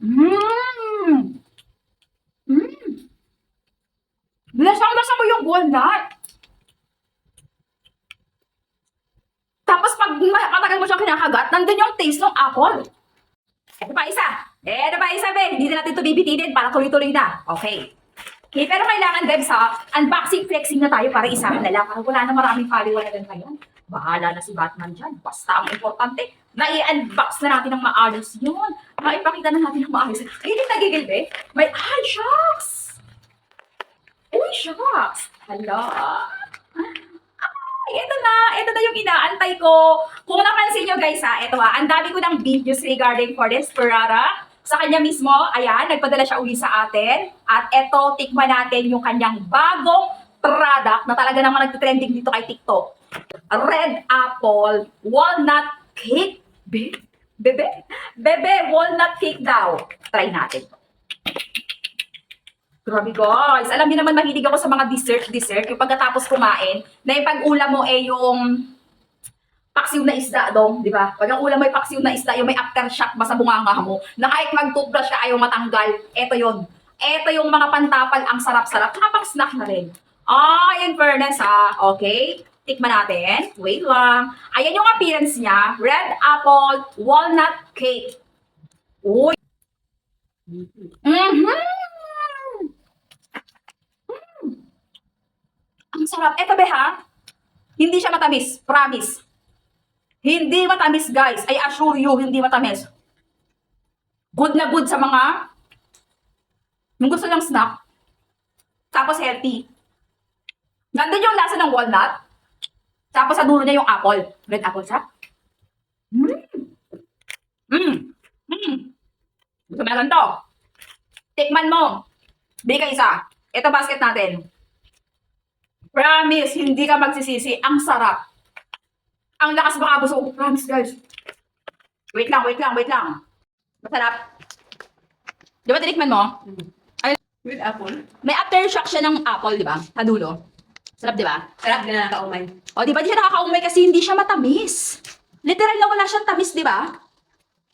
Mmm! Mmm! Lasang-lasa mo yung walnut. Tapos pag matagal mo siyang kinakagat, nandun yung taste ng apple. Ito pa isa. Ito pa isa, Ben. Hindi na natin ito bibitinin para tuloy-tuloy na. Okay. Okay, pero kailangan, Debs, ha? Unboxing, flexing na tayo para isahan na lang. Para wala na maraming paliwanagan ngayon. Bahala na si Batman dyan. Basta ang importante, nai-unbox na natin ng maayos yun. Maipakita na natin ng maayos. Hindi nagigil, be. May, ay, shucks! Uy, shucks! Hala. Ay, ito na yung inaantay ko. Kung napansin nyo guys ha, ito ha, ang dami ko ng videos regarding for this Ferrara. Sa kanya mismo, ayan, nagpadala siya uli sa atin. At ito, tikman natin yung kanyang bagong product na talaga naman nagtitrending dito kay TikTok. Red Apple Walnut Cake. Bebe, walnut cake daw. Try natin. Grabe guys, alam niyo naman mahilig ako sa mga dessert, yung pagkatapos kumain, na yung pag-ulam mo eh yung paksiw na isda dong, di ba? Pag ang ulam mo ay paksiw na isda, yung may aftershock ba sa bunganga mo, na kahit mag-toothbrush ka ayaw matanggal, eto yon. Eto yung mga pantapal, ang sarap-sarap, tsaka pang snack na rin. In fairness ha, okay? Tikman natin, wait lang. Ayan yung appearance niya, red apple walnut cake. Uy! Ang sarap. Eto be ha, hindi siya matamis. Promise. Hindi matamis guys. I assure you, hindi matamis. Good na good sa mga yung gusto ng snack. Tapos healthy. Nandun yung lasa ng walnut. Tapos sa dulo niya yung apple. Red apple siya. Mmm. Mmm. Mmm. Gusto mo na ganito. Tikman mo. Bili ka isa. Ito basket natin. Promise, hindi ka magsisisi. Ang sarap. Ang lakas makabusog. Promise, guys. Wait lang. Masarap. Di ba tinikman mo? Ay, With apple? may aftershock siya ng apple, di ba? Sa dulo. Sarap, di ba? Sarap na nakakaumay. O, di ba di siya nakakaumay kasi hindi siya matamis. Literal na wala siyang tamis, di ba?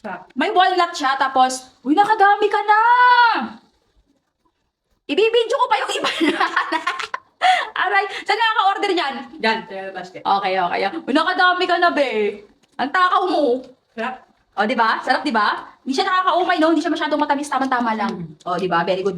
Sarap. May walnut siya, tapos, uy, nakadami ka na! Ibibidyo ko pa yung iba na. Aray, saan nakaka-order niyan? Diyan, sa basket. Okay. Uy, nakadami ka na, be. Ang takaw mo. Sarap. O, di ba? Sarap, di ba? Hindi siya nakakaumay, no? Hindi siya masyadong matamis, tama-tama lang. O, di ba? Very good.